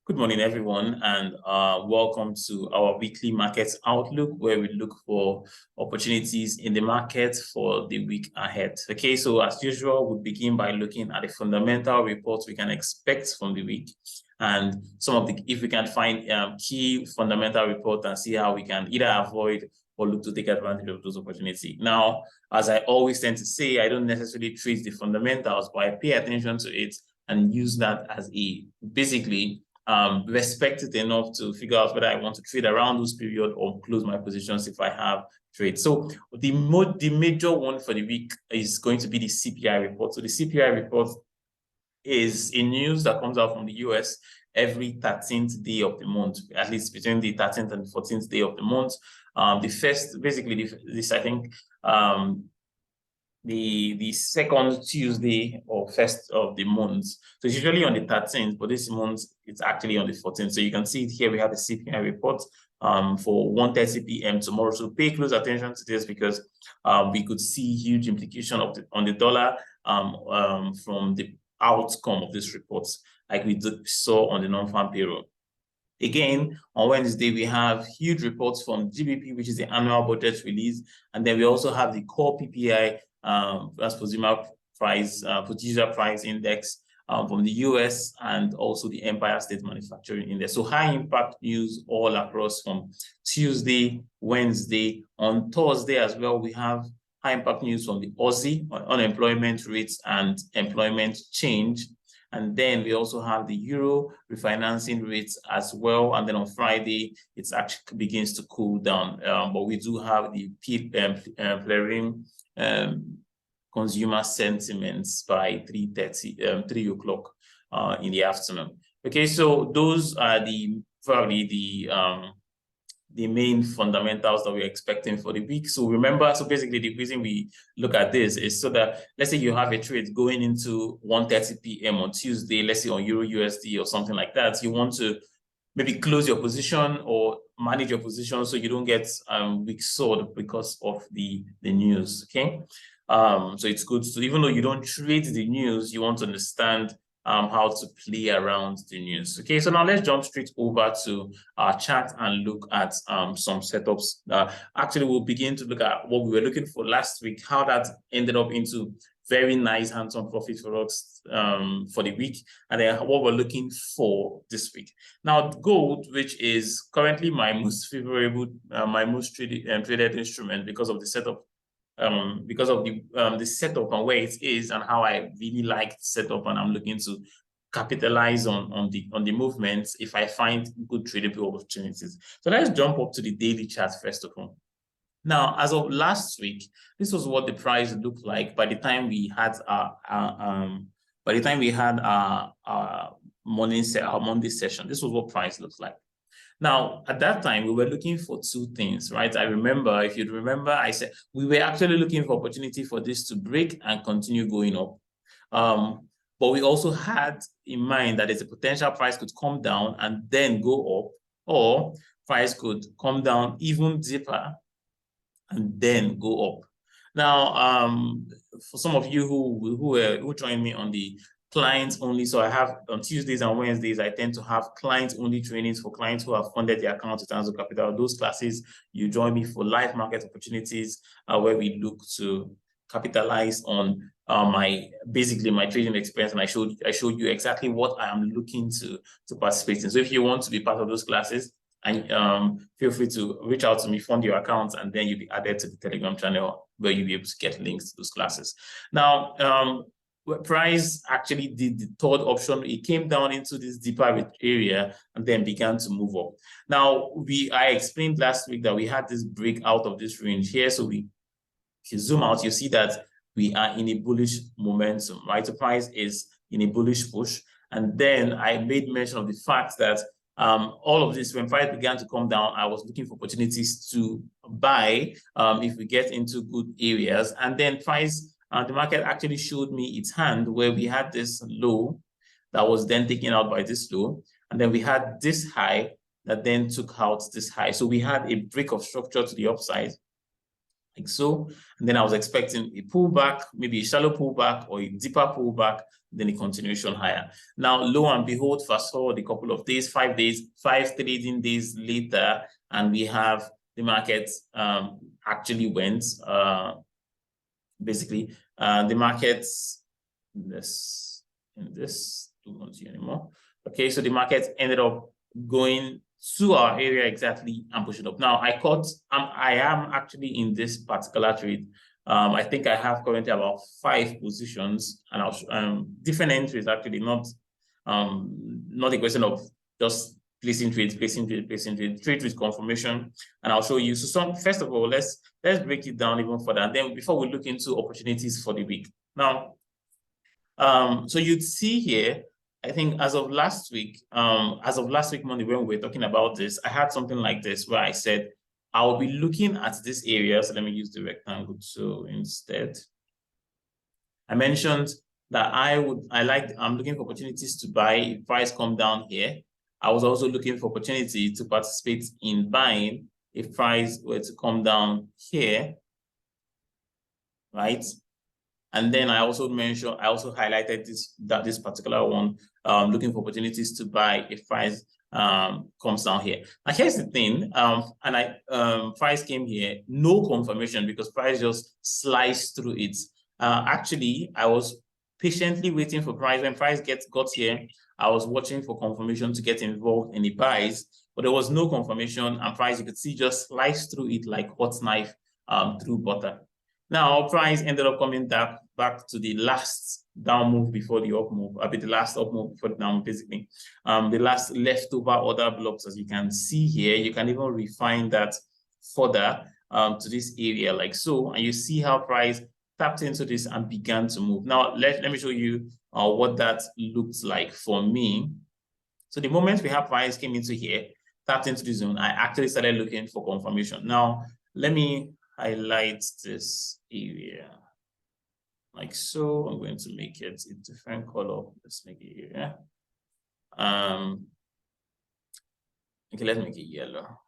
Good morning, everyone, and welcome to our weekly market outlook, where we look for opportunities in the market for the week ahead. Okay, so as usual, we begin by looking at the fundamental reports we can expect from the week, and if we can find key fundamental reports and see how we can either avoid or look to take advantage of those opportunities. Now, as I always tend to say, I don't necessarily treat the fundamentals, but I pay attention to it and use that as basically respect it enough to figure out whether I want to trade around those period or close my positions if I have trades. So the major one for the week is going to be the CPI report. So the CPI report is a news that comes out from the US every 13th day of the month, at least between the 13th and 14th day of the month. The second Tuesday or first of the month. So it's usually on the 13th, but this month it's actually on the 14th. So you can see it here. We have the CPI report for 1:30 p.m. tomorrow. So pay close attention to this because we could see huge implication on the dollar from the outcome of this report, like we saw on the non-farm payroll. Again, on Wednesday, we have huge reports from GBP, which is the annual budget release. And then we also have the core PPI, that's Producer Price Index from the US, and also the Empire State Manufacturing Index. So high impact news all across from Tuesday, Wednesday. On Thursday as well, we have high impact news from the Aussie on unemployment rates and employment change. And then we also have the euro refinancing rates as well. And then on Friday, it actually begins to cool down. But we do have the flaring consumer sentiments by 3 o'clock in the afternoon. Okay, so those are probably the main fundamentals that we're expecting for the week. So remember, so basically the reason we look at this is so that, let's say you have a trade going into 1:30 p.m. on Tuesday, let's say on EURUSD or something like that. You want to maybe close your position or manage your position so you don't get weak sold because of the news, okay? So it's good. So even though you don't trade the news, you want to understand how to play around the news. Okay, so now let's jump straight over to our chart and look at some setups. Actually, we'll begin to look at what we were looking for last week, how that ended up into very nice hands-on profit for us for the week, and then what we're looking for this week. Now, gold, which is currently my most favorable, my most traded instrument because of the setup. Because of the setup and where it is and how I really like the setup, and I'm looking to capitalize on the movements if I find good tradable opportunities. So let's jump up to the daily chart first of all. Now, as of last week, this was what the price looked like by the time we had our Monday session. This was what price looks like. Now, at that time, we were looking for two things, right? I remember, if you'd remember, I said we were actually looking for opportunity for this to break and continue going up. But we also had in mind that there's a potential price could come down and then go up, or price could come down even deeper and then go up. Now, for some of you who joined me on the clients only, so I have on Tuesdays and Wednesdays, I tend to have clients only trainings for clients who have funded their account with ANZO Capital. Those classes, you join me for live market opportunities where we look to capitalize on my trading experience, and I showed you exactly what I am looking to participate in. So if you want to be part of those classes, and feel free to reach out to me, fund your account, and then you'll be added to the Telegram channel where you'll be able to get links to those classes. Now, price actually did the third option. It came down into this deeper area and then began to move up. Now, I explained last week that we had this break out of this range here. So if you zoom out, you see that we are in a bullish momentum, right? The price is in a bullish push. And then I made mention of the fact that all of this, when price began to come down, I was looking for opportunities to buy if we get into good areas. And then price, the market actually showed me its hand where we had this low that was then taken out by this low. And then we had this high that then took out this high. So we had a break of structure to the upside, like so. And then I was expecting a pullback, maybe a shallow pullback or a deeper pullback then a continuation higher. Now, lo and behold, fast forward a couple of days, 5 days, 5 trading days later, and we have the market actually went, basically, the markets, in this, don't want to anymore. Okay, so the market ended up going to our area exactly and push it up. Now, I am actually in this particular trade. I think I have currently about 5 positions, and I'll different entries actually, not a question of just placing trades, trade with confirmation, and I'll show you. So first of all, let's break it down even further, and then before we look into opportunities for the week. Now, so you'd see here, I think as of last week Monday, when we were talking about this, I had something like this where I said, I'll be looking at this area. So let me use the rectangle. So instead, I mentioned that I'm looking for opportunities to buy if price come down here. I was also looking for opportunity to participate in buying if price were to come down here, right? And then I also highlighted this particular one, looking for opportunities to buy if price comes down here. Now here's the thing, price came here, no confirmation because price just sliced through it. Actually, I was patiently waiting for price. When price got here, I was watching for confirmation to get involved in the buys, but there was no confirmation, and price, you could see, just sliced through it like hot knife through butter. Now, price ended up coming back to the last down move before the up move, the last up move before the down move, basically. The last leftover order blocks, as you can see here, you can even refine that further to this area like so, and you see how price tapped into this and began to move. Now, let me show you what that looks like for me. So the moment we have price came into here, tapped into the zone, I actually started looking for confirmation. Now, let me highlight this area like so. I'm going to make it a different color. Let's make it here. Okay, let's make it yellow.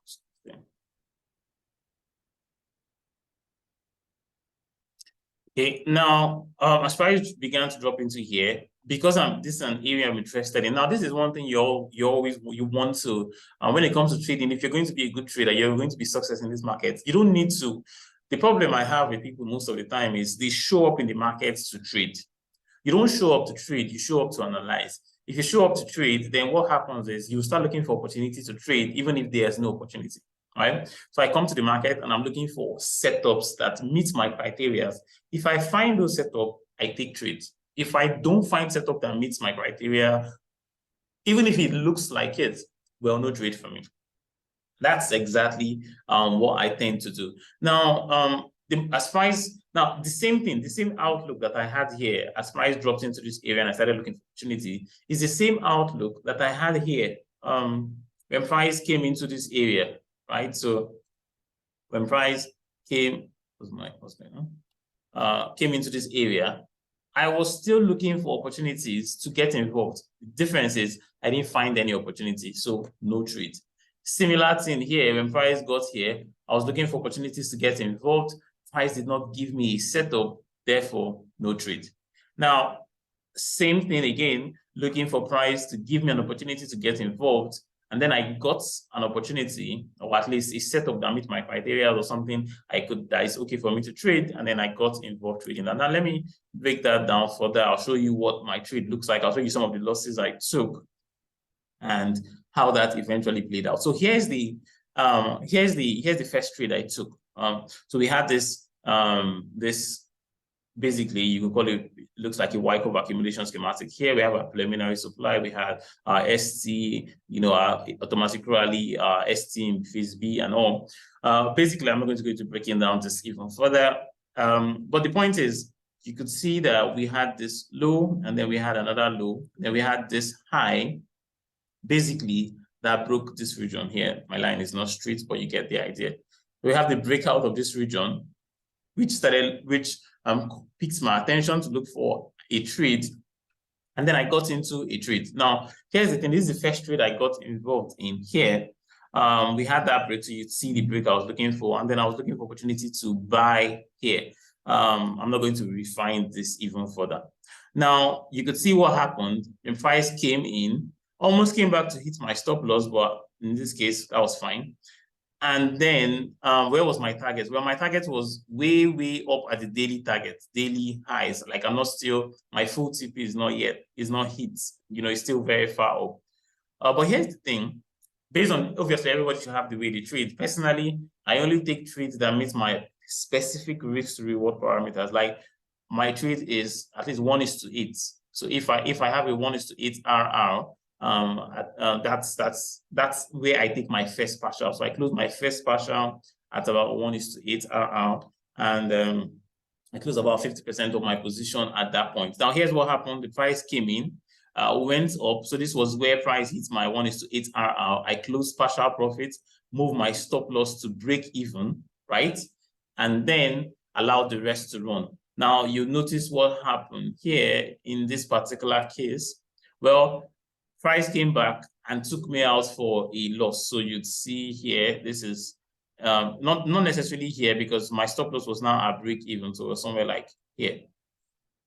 Okay, now as price began to drop into here, because this is an area I'm interested in. Now, this is one thing you want to, when it comes to trading, if you're going to be a good trader, you're going to be successful in this market, you don't need to. The problem I have with people most of the time is they show up in the markets to trade. You don't show up to trade, you show up to analyze. If you show up to trade, then what happens is you start looking for opportunity to trade, even if there's no opportunity, right? So I come to the market and I'm looking for setups that meet my criteria. If I find those setups, I take trades. If I don't find setup that meets my criteria, even if it looks like it, well, no trade for me. That's exactly what I tend to do. Now, the same thing, the same outlook that I had here as price dropped into this area and I started looking for opportunity is the same outlook that I had here when price came into this area, right? So when price came into this area, I was still looking for opportunities to get involved. The difference is I didn't find any opportunity, so no trade. Similar thing here, when price got here, I was looking for opportunities to get involved. Price did not give me a setup, therefore no trade. Now, same thing again, looking for price to give me an opportunity to get involved. And then I got an opportunity, or at least a setup that meets my criteria or something that is okay for me to trade. And then I got involved trading. And now let me break that down further. I'll show you what my trade looks like. I'll show you some of the losses I took and how that eventually played out. So here's the first trade I took. So we had this basically, you can call it, looks like a Wyckoff accumulation schematic. Here we have a preliminary supply. We had our ST, our automatic rally, ST in phase B and all. Basically, I'm not going to go into breaking down this even further. But the point is, you could see that we had this low, and then we had another low, then we had this high, basically, that broke this region here. My line is not straight, but you get the idea. We have the breakout of this region, which piqued my attention to look for a trade. And then I got into a trade. Now, here's the thing. This is the first trade I got involved in here. We had that break, so you'd see the break I was looking for. And then I was looking for opportunity to buy here. I'm not going to refine this even further. Now you could see what happened. The price came in, almost came back to hit my stop loss, but in this case, that was fine. And then where was my target? Well, my target was way, way up at the daily target, daily highs. Like I'm not still, my full TP is not hit. You know, it's still very far up. But here's the thing. Based on, obviously, everybody should have the way they trade. Personally, I only take trades that meet my specific risk to reward parameters. Like my trade is at least 1:8. So if I have a 1:8 RR, that's where I take my first partial. So I close my first partial at about 1:8 RR, and I close about 50% of my position at that point. Now here's what happened. The price came in, went up. So this was where price hits my 1:8 RR. I closed partial profits, move my stop loss to break even, right? And then allow the rest to run. Now you notice what happened here in this particular case. Well, price came back and took me out for a loss. So you'd see here, this is not necessarily here because my stop loss was now at break even. So it was somewhere like here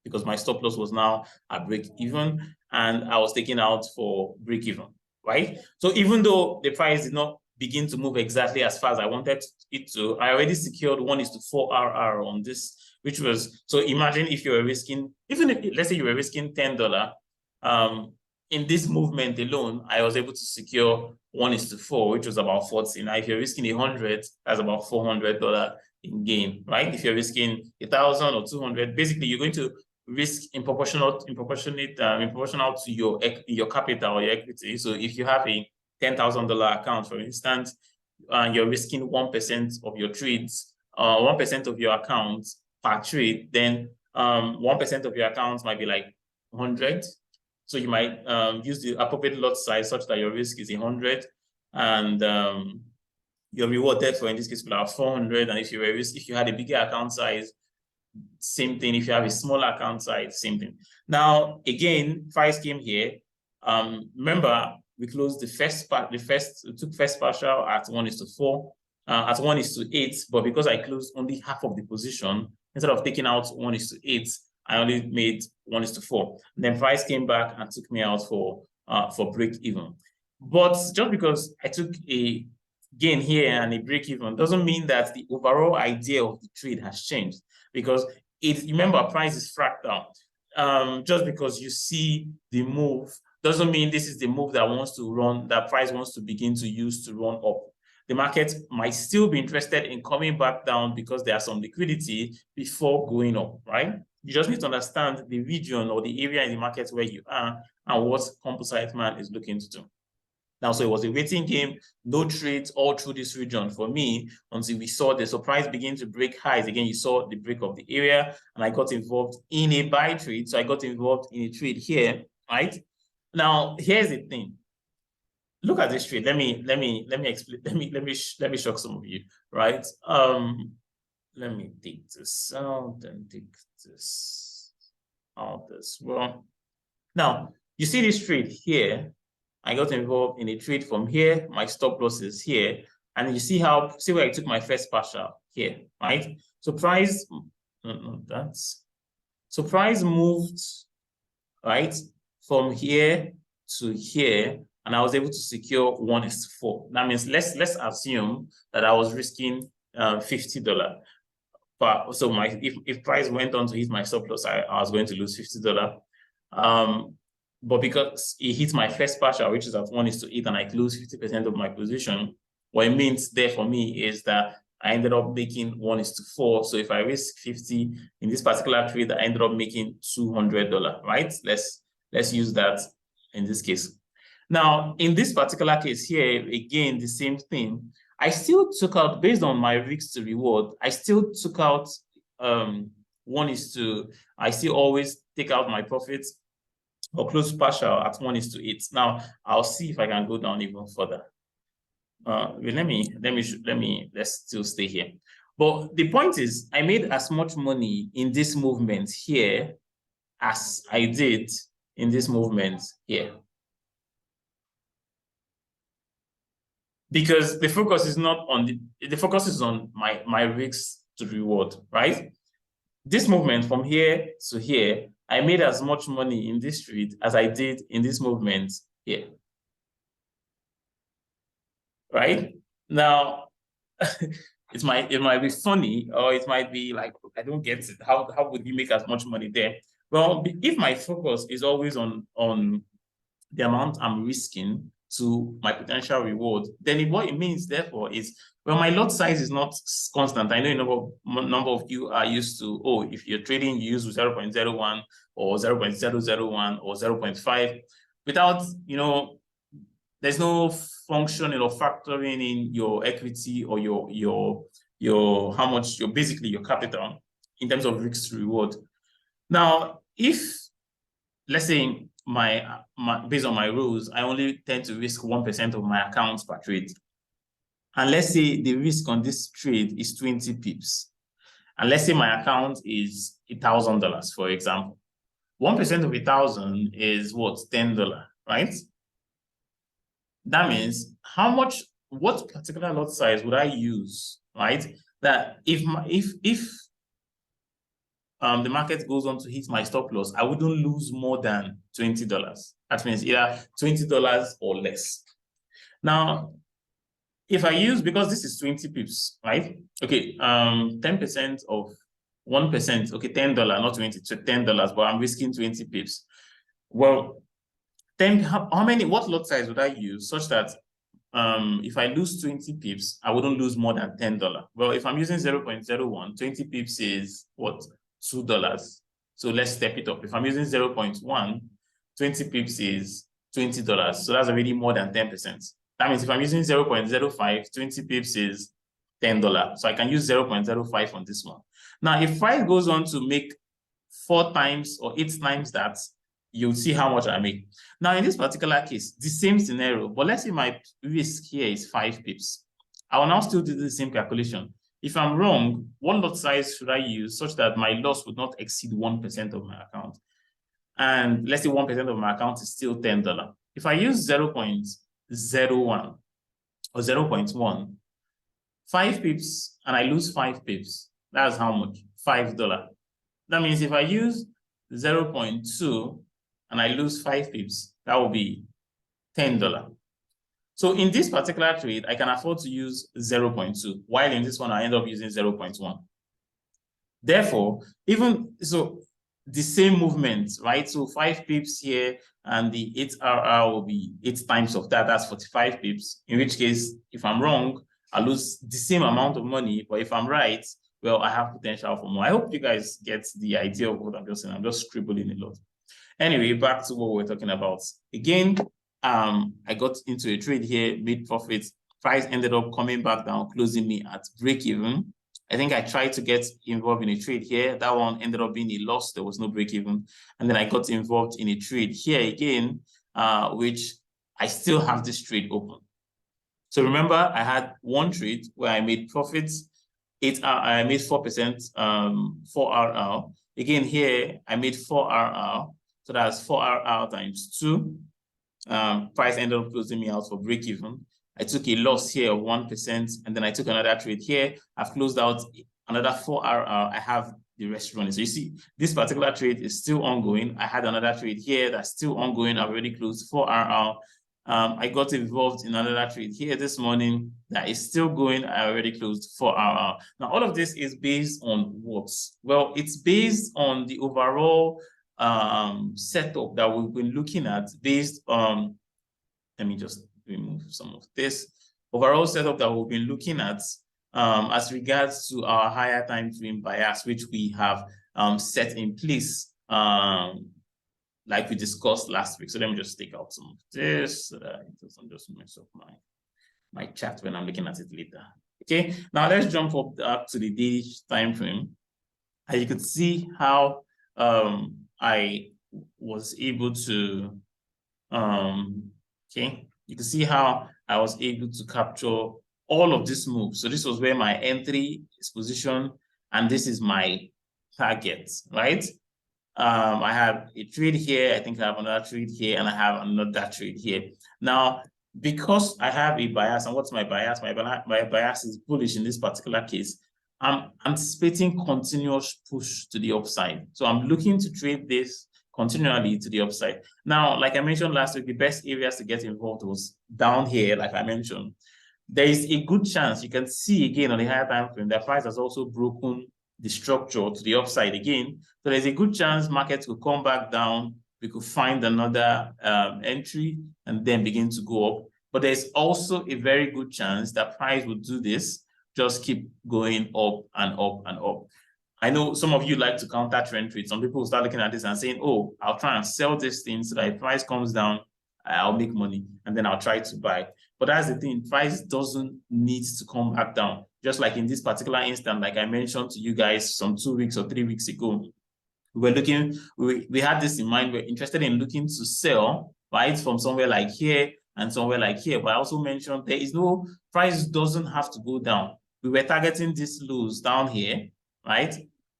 because my stop loss was now at break even and I was taken out for break even, right? So even though the price did not begin to move exactly as far as I wanted it to, I already secured 1:4 RR on this, which was, so imagine if you were risking, even if, let's say you were risking $10, in this movement alone, I was able to secure 1:4, which was about 40. Now, if you're risking 100, that's about $400 in gain, right? If you're risking 1,000 or 200, basically you're going to risk in proportional to your capital or your equity. So if you have a $10,000 account, for instance, you're risking 1% of your trades, 1% of your accounts per trade, then 1% of your accounts might be like 100. So you might use the appropriate lot size such that your risk is 100, and your reward therefore in this case will have 400. And if you had a bigger account size, same thing. If you have a smaller account size, same thing. Now again, price came here. Remember, we closed we took first partial at 1:4, at 1:8, but because I closed only half of the position, instead of taking out 1:8, I only made 1:4. Then price came back and took me out for break even. But just because I took a gain here and a break even doesn't mean that the overall idea of the trade has changed, because remember, price is fractal. Just because you see the move doesn't mean this is the move that price wants to begin to use to run up. The market might still be interested in coming back down because there's some liquidity before going up, right? You just need to understand the region or the area in the market where you are and what Composite Man is looking to do. Now, so it was a waiting game, no trades all through this region for me until we saw the surprise begin to break highs. Again, you saw the break of the area, and I got involved in a buy trade. So I got involved in a trade here, right? Now, here's the thing. Look at this trade. Let me explain. Let me shock some of you, right? Let me take this out and take this out as well. Now, you see this trade here. I got involved in a trade from here. My stop loss is here. And you see where I took my first partial here, right? So price, so price moved, right, from here to here, and I was able to secure 1:4. That means let's assume that I was risking $50. But so if price went on to hit my stop loss, I was going to lose $50. But because it hit my first partial, which is at 1:8, and I close 50% of my position, what it means there for me is that I ended up making 1:4. So if I risk 50 in this particular trade, I ended up making $200, right? Let's use that in this case. Now, in this particular case here, again, the same thing. I still took out, based on my risk to reward, I still took out I still always take out my profits or close partial at 1:8. Now, I'll see if I can go down even further. Let's still stay here. But the point is, I made as much money in this movement here as I did in this movement here. Because the focus is not on the focus is on my risk to reward, right? This movement from here to here, I made as much money in this trade as I did in this movement here. Right? Now, it might be funny, or it might be like, I don't get it. How would you make as much money there? Well, if my focus is always on the amount I'm risking to my potential reward, then what it means, therefore, is, well, my lot size is not constant. I know a number of you are used to, oh, if you're trading, you use 0.01 or 0.001 or 0.5 without, there's no function or factoring in your equity or your how much basically your capital in terms of risk to reward. Now, if, let's say, based on my rules, I only tend to risk 1% of my accounts per trade. And let's say the risk on this trade is 20 pips. And let's say my account is $1,000, for example. 1% of 1,000 is what? $10, right? That means what particular lot size would I use, right? That if the market goes on to hit my stop loss, I wouldn't lose more than $20. That means either $20 or less. Now, if I use, because this is 20 pips, right? Okay, 10% of 1%, okay, $10, not 20, so $10, but I'm risking 20 pips. Well, then what lot size would I use such that if I lose 20 pips, I wouldn't lose more than $10? Well, if I'm using 0.01, 20 pips is what? $2. So let's step it up. If I'm using 0.1, 20 pips is $20. So that's already more than 10%. That means if I'm using 0.05, 20 pips is $10. So I can use 0.05 on this one. Now, if price goes on to make 4 times or 8 times that, you'll see how much I make. Now, in this particular case, the same scenario, but let's say my risk here is 5 pips. I will now still do the same calculation. If I'm wrong, what lot size should I use such that my loss would not exceed 1% of my account? And let's say 1% of my account is still $10. If I use 0.01 or 0.1, 5 pips, and I lose 5 pips, that's how much? $5. That means if I use 0.2 and I lose 5 pips, that will be $10. So in this particular trade, I can afford to use 0.2, while in this one, I end up using 0.1. Therefore, the same movement, right? So 5 pips here, and the 8RR will be 8 times of that. That's 45 pips. In which case, if I'm wrong, I lose the same amount of money. But if I'm right, well, I have potential for more. I hope you guys get the idea of what I'm just saying. I'm just scribbling a lot. Anyway, back to what we're talking about. Again, I got into a trade here, made profits. Price ended up coming back down, closing me at break even. I think I tried to get involved in a trade here. That one ended up being a loss. There was no break even. And then I got involved in a trade here again, which I still have this trade open. So remember, I had one trade where I made profits. I made 4%, 4RR. Again, here, I made 4RR. So that's 4RR times 2. Price ended up closing me out for break even. I took a loss here of 1%, and then I took another trade here. I've closed out another 4RR. I have the rest running. So you see, this particular trade is still ongoing. I had another trade here that's still ongoing. I've already closed 4RR. I got involved in another trade here this morning that is still going. I already closed 4RR. Now, all of this is based on what? Well, it's based on the overall setup that we've been looking at based on, let me just remove some of this, overall setup that we've been looking at as regards to our higher time frame bias, which we have set in place like we discussed last week. So let me just take out some of this so that it doesn't just mess up my chart when I'm looking at it later. Okay, now let's jump up to the daily time frame. And you could see how I was able to, okay, you can see how I was able to capture all of this move. So this was where my entry is positioned, and this is my target, right? I have a trade here, I think I have another trade here, and I have another trade here. Now, because I have a bias, and what's my bias? My bias is bullish in this particular case. I'm anticipating continuous push to the upside. So I'm looking to trade this continually to the upside. Now, like I mentioned last week, the best areas to get involved was down here, like I mentioned. There is a good chance you can see again on the higher time frame that price has also broken the structure to the upside again. So there's a good chance markets will come back down. We could find another entry and then begin to go up. But there's also a very good chance that price will do this, just keep going up and up and up. I know some of you like to counter trend trade. Some people start looking at this and saying, oh, I'll try and sell this thing so that if price comes down, I'll make money and then I'll try to buy. But that's the thing, price doesn't need to come back down. Just like in this particular instant, like I mentioned to you guys some 2 weeks or 3 weeks ago, we had this in mind. We're interested in looking to sell, right, from somewhere like here and somewhere like here. But I also mentioned there is no, price doesn't have to go down. We were targeting these lows down here, right?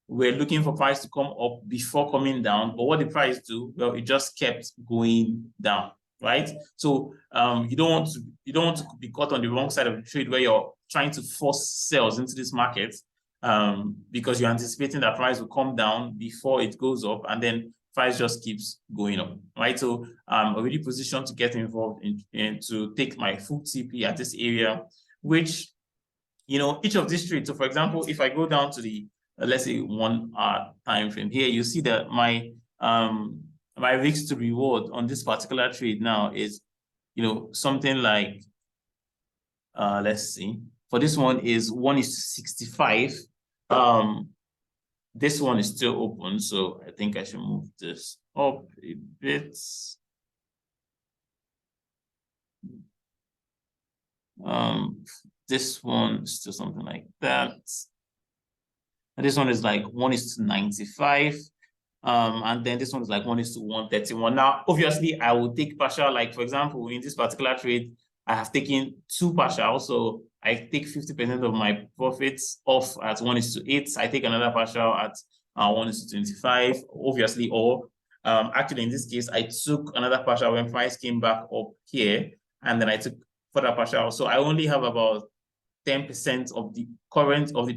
We're looking for price to come up before coming down. But what did price do? Well, it just kept going down, right? So you don't want to be caught on the wrong side of the trade where you're trying to force sales into this market because you're anticipating that price will come down before it goes up, and then price just keeps going up, right? So I'm already positioned to get involved in to take my full TP at this area, which, you know, each of these trades. So for example, if I go down to the let's say 1 hour time frame here, you see that my risk to reward on this particular trade now is, you know, something like let's see, for this one is 1:65. This one is still open, so I think I should move this up a bit. This one is still something like that. And this one is like 1:95. And then this one is like 1:131. Now, obviously, I will take partial, like for example, in this particular trade, I have taken 2 partial. So I take 50% of my profits off at 1:8. I take another partial at 1:25, obviously, or actually in this case, I took another partial when price came back up here, and then I took further partial. So I only have about 10% of the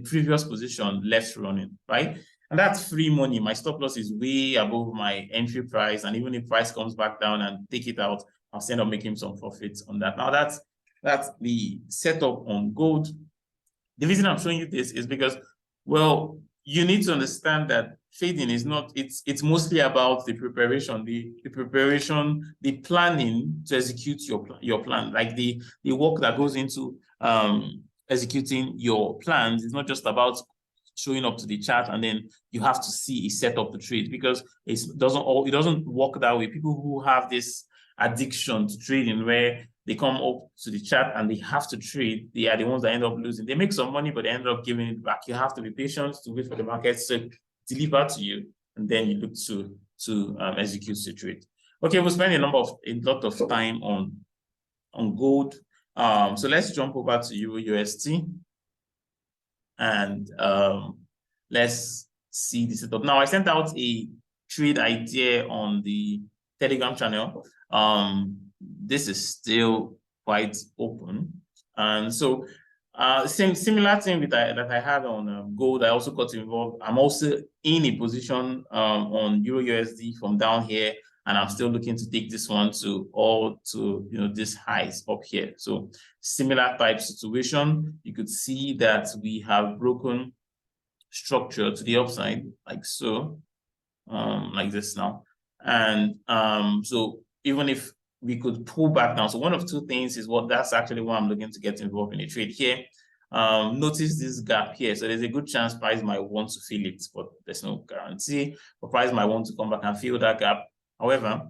previous position left running, right? And that's free money. My stop loss is way above my entry price. And even if price comes back down and take it out, I'll end up making some profits on that. Now that's the setup on gold. The reason I'm showing you this is because, well, you need to understand that trading is not, it's mostly about the preparation, the planning to execute your plan, like the work that goes into executing your plans. It's not just about showing up to the chart and then you have to see a set up the trade, because it doesn't work that way. People who have this addiction to trading where they come up to the chart and they have to trade, they are the ones that end up losing. They make some money, but they end up giving it back. You have to be patient to wait for the market to deliver to you, and then you look to execute the trade. Okay, we'll spend a lot of time on gold. So let's jump over to EURUSD and let's see the setup. Now, I sent out a trade idea on the Telegram channel. This is still quite open, and so similar thing that I had on gold. I also got involved. I'm also in a position on EURUSD from down here, and I'm still looking to take this one to this highs up here. So similar type situation. You could see that we have broken structure to the upside, like so, like this now. And so even if we could pull back down, so one of 2 things is that's actually why I'm looking to get involved in a trade here. Notice this gap here. So there's a good chance price might want to fill it, but there's no guarantee. But price might want to come back and fill that gap. However,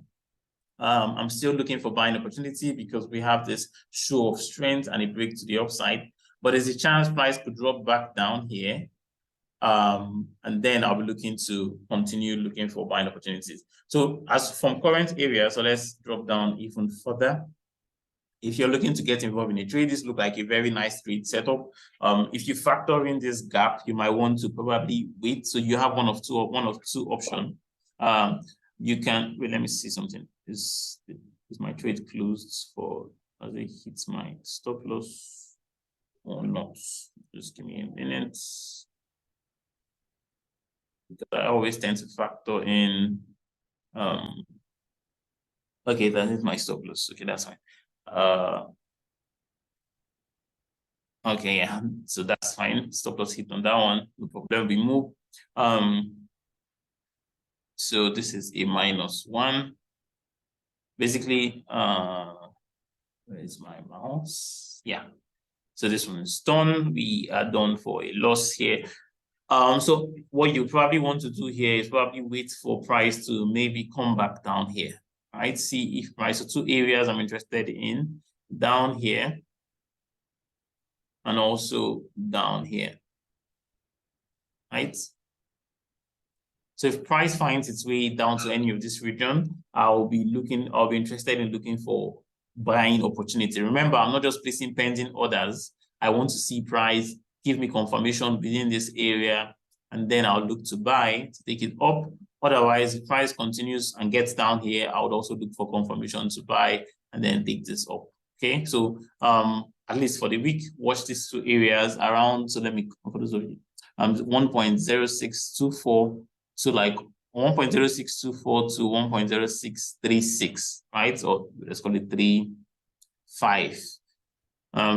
I'm still looking for buying opportunity because we have this show of strength and a break to the upside. But there's a chance price could drop back down here. And then I'll be looking to continue looking for buying opportunities. So as from current area, so let's drop down even further. If you're looking to get involved in a trade, this looks like a very nice trade setup. If you factor in this gap, you might want to probably wait. So you have one of two options. You can wait. Let me see something. Is my trade closed for as it hits my stop loss or not? Just give me a minute. I always tend to factor in Okay, that is my stop loss. Okay, that's fine. Okay, yeah, so that's fine. Stop loss hit on that one. No problem. We move. So this is a -1. Basically, where is my mouse? Yeah. So this one is done. We are done for a loss here. So what you probably want to do here is probably wait for price to maybe come back down here, right? See if price, so two areas I'm interested in, down here and also down here, right? So if price finds its way down to any of this region, I'll be interested in looking for buying opportunity. Remember, I'm not just placing pending orders. I want to see price give me confirmation within this area, and then I'll look to buy to take it up. Otherwise, if price continues and gets down here, I would also look for confirmation to buy and then take this up. Okay, so at least for the week, watch these two areas around. So let me, for those of you, 1.0624 to like 1.0624 to 1.0636, right? Or let's call it 3.5.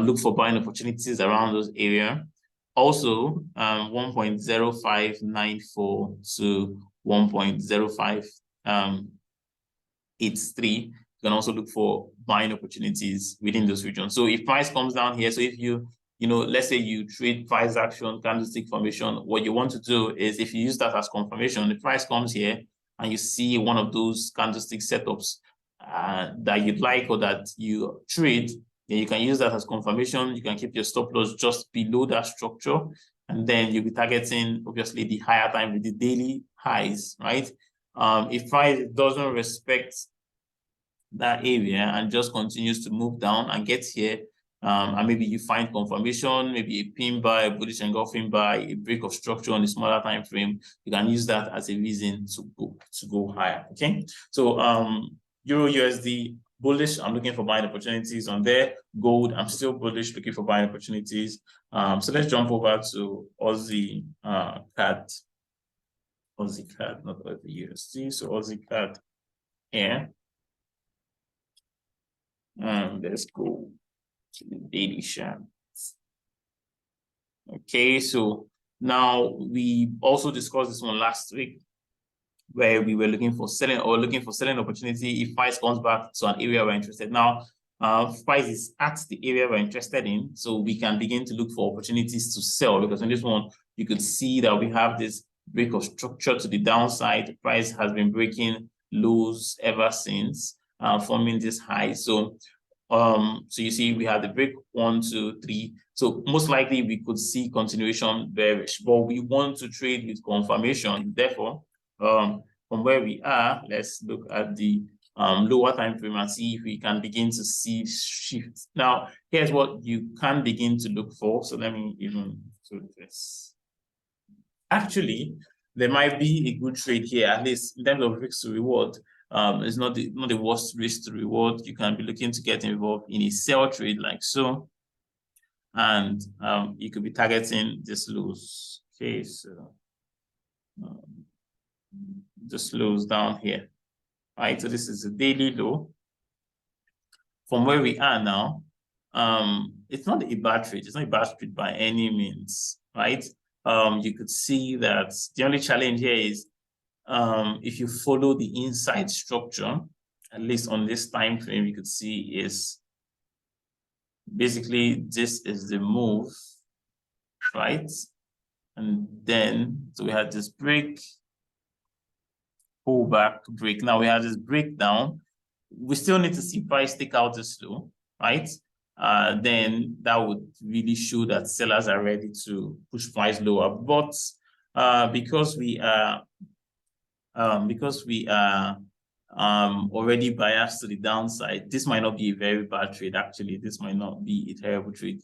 Look for buying opportunities around those area. Also, 1.0594 to 1.0583. You can also look for buying opportunities within those regions. So if price comes down here, so if let's say you trade price action, candlestick formation, what you want to do is, if you use that as confirmation, the price comes here and you see one of those candlestick setups that you'd like or that you trade, then you can use that as confirmation. You can keep your stop loss just below that structure, and then you'll be targeting, obviously, the higher time with the daily highs, right? If price doesn't respect that area and just continues to move down and gets here, and maybe you find confirmation, maybe a pin buy, a bullish engulfing buy, a break of structure on a smaller time frame, you can use that as a reason to go higher. Okay, so Euro USD bullish, I'm looking for buying opportunities on there. Gold, I'm still bullish, looking for buying opportunities. So let's jump over to Aussie CAD. Aussie CAD, not Aussie USD. So Aussie CAD here. Let's go to the daily chart. Okay, so now we also discussed this one last week, where we were looking for selling opportunity if price comes back to an area we're interested. Now, price is at the area we're interested in, so we can begin to look for opportunities to sell, because in this one, you could see that we have this break of structure to the downside. The price has been breaking lows ever since, forming this high. So you see we have the break 1, 2, 3. So most likely we could see continuation bearish, but we want to trade with confirmation. Therefore, from where we are, let's look at the lower time frame and see if we can begin to see shifts. Now, here's what you can begin to look for. So let me even do this. Actually, there might be a good trade here, at least in terms of risk to reward. It's not the worst risk to reward. You can be looking to get involved in a sell trade like so, and you could be targeting this lows. Okay, so this lows down here, right? So this is a daily low. From where we are now, it's not a bad trade. It's not a bad trade by any means, right? You could see that the only challenge here is if you follow the inside structure, at least on this time frame, you could see is basically this is the move, right? And then, so we had this break, pullback, break. Now we have this breakdown. We still need to see price take out this low, right? Then that would really show that sellers are ready to push price lower. But because we are already biased to the downside, this might not be a very bad trade. Actually, this might not be a terrible trade.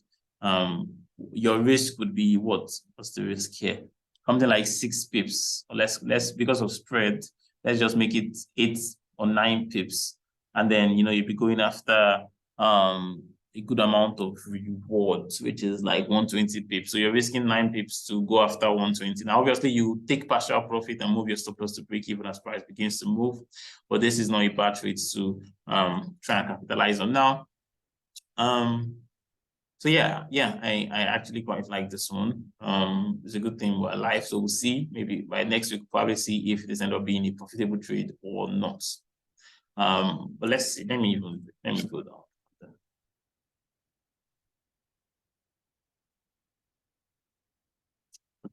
Your risk would be what's the risk here? Something like 6 pips or less because of spread. Let's just make it 8 or 9 pips, and then you'd be going after a good amount of rewards, which is like 120 pips. So you're risking 9 pips to go after 120. Now, obviously, you take partial profit and move your stop loss to break even as price begins to move. But this is not a bad trade to try and capitalize on now. So yeah, I actually quite like this one. It's a good thing we're alive. So we'll see. Maybe by next week, probably see if this end up being a profitable trade or not. But let's see. Let me go down.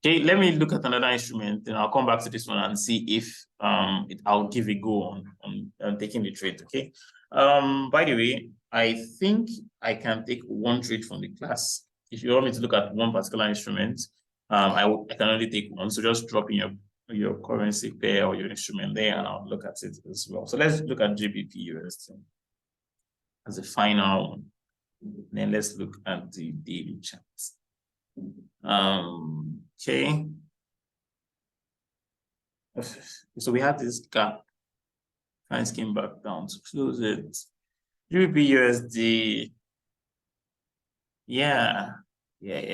Okay, let me look at another instrument, then I'll come back to this one and see if I'll give a go on taking the trade. Okay. By the way, I think I can take one trade from the class. If you want me to look at one particular instrument, I can only take one. So just drop in your currency pair or your instrument there, and I'll look at it as well. So let's look at GBP USD as a final one. Then let's look at the daily charts. Okay. So we had this gap. Price came back down to close it. GBP USD. Yeah.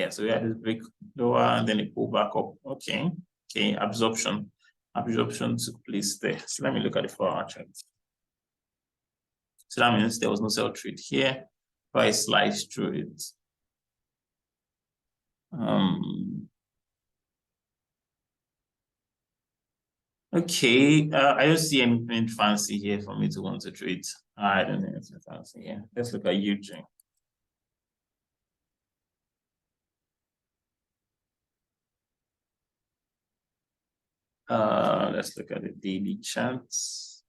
So we had this break lower and then it pulled back up. Okay. Absorption took place there. So let me look at the 4-hour chart. So that means there was no sell trade here. Price slides through it. Okay, I don't see anything fancy here for me to want to trade. I don't think it's fancy here. Let's look at UJ. Let's look at the daily charts.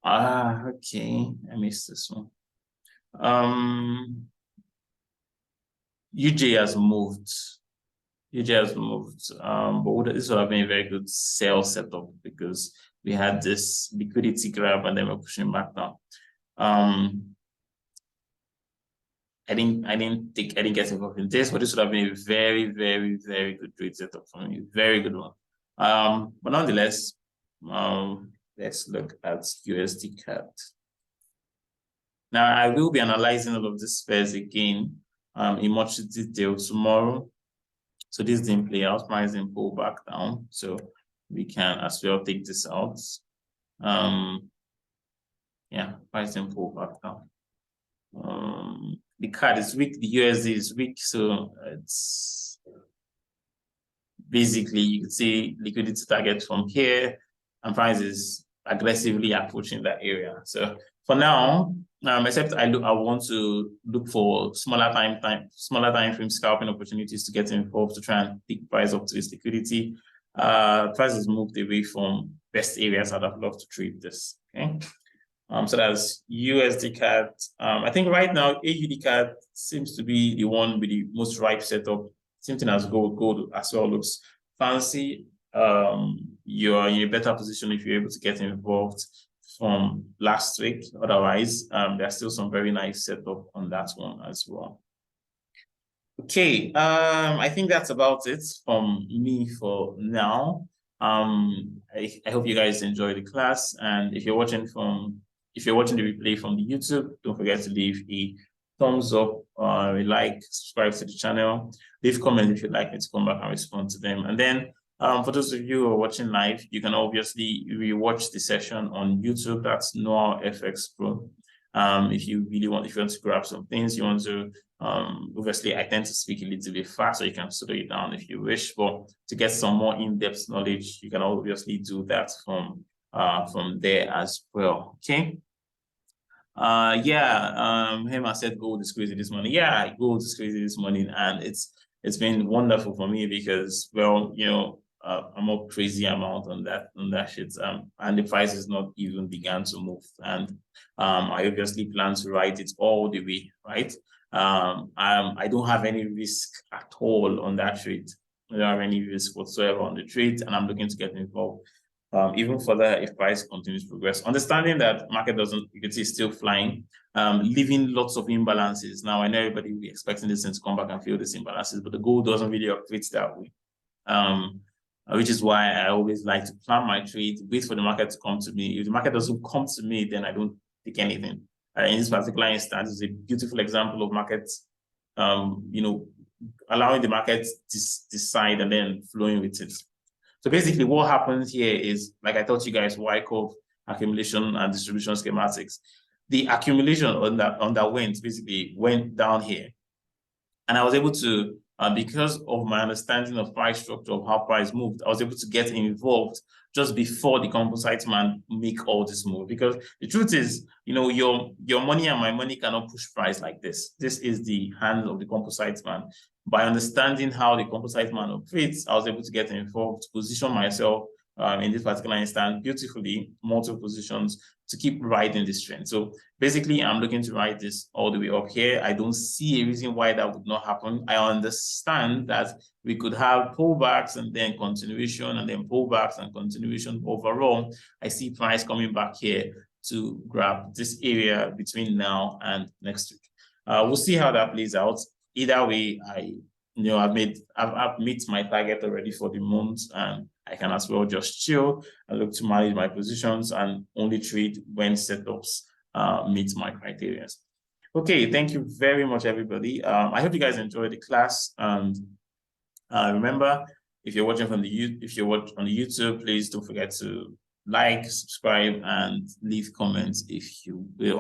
Okay, I missed this one. UJ has moved. But this would have been a very good sell setup because we had this liquidity grab and then we're pushing back down. I didn't get involved in this, but this would have been a very, very, very good trade setup for me. Very good one. But nonetheless, let's look at USD CAD. Now I will be analyzing all of these pairs again in much detail tomorrow. So this didn't play out, price didn't pull back down. So we can as well take this out. Yeah, price didn't pull back down. The CAD is weak, the USD is weak, so it's basically you could see liquidity target from here, and price is aggressively approaching that area. So for now, except I want to look for smaller time frame scalping opportunities to get involved to try and pick price up to its liquidity. Price has moved away from best areas I'd have loved to trade this. Okay. So that's USD CAD. I think right now AUDCAD seems to be the one with the most ripe setup. Same thing as gold. Gold as well looks fancy. You're in a better position if you're able to get involved from last week. Otherwise, there's still some very nice setup on that one as well. Okay, I think that's about it from me for now. I hope you guys enjoy the class, and if you're watching the replay from the YouTube, don't forget to leave a thumbs up, a like, subscribe to the channel, leave comments if you'd like me to come back and respond to them. And then for those of you who are watching live, you can obviously rewatch the session on YouTube. That's Noah FX Pro. If you want to grab some things, you want to, obviously I tend to speak a little bit fast, so you can slow it down if you wish, but to get some more in-depth knowledge, you can obviously do that from there as well. Okay. Hema said gold is crazy this morning. Yeah, gold is crazy this morning, and it's been wonderful for me because, well, you know, I'm up crazy amount on that shit. And the price is not even began to move. And I obviously plan to ride it all the way, right? I don't have any risk at all on that trade. I don't have any risk whatsoever on the trade, and I'm looking to get involved. Even further if price continues to progress. Understanding that market you can see, still flying, leaving lots of imbalances. Now, I know everybody will be expecting this thing to come back and fill these imbalances, but the gold doesn't really operate that way. Which is why I always like to plan my trade, wait for the market to come to me. If the market doesn't come to me, then I don't take anything. in this particular instance, is a beautiful example of markets, allowing the market to decide and then flowing with it. So basically what happens here is, like I taught you guys, Y curve accumulation and distribution schematics. The accumulation basically went down here. And I was able to, because of my understanding of price structure, of how price moved, I was able to get involved just before the composite man make all this move. Because the truth is, your money and my money cannot push price like this. This is the hand of the composite man. By understanding how the composite man operates, I was able to get involved, position myself in this particular instance beautifully, multiple positions, to keep riding this trend. So basically, I'm looking to ride this all the way up here. I don't see a reason why that would not happen. I understand that we could have pullbacks and then continuation, and then pullbacks and continuation. Overall, I see price coming back here to grab this area between now and next week. We'll see how that plays out. Either way, I've met my target already for the month, and I can as well just chill and look to manage my positions and only trade when setups meet my criteria. Okay, thank you very much, everybody. I hope you guys enjoyed the class. And remember, if you're watching on the YouTube, please don't forget to like, subscribe, and leave comments if you will.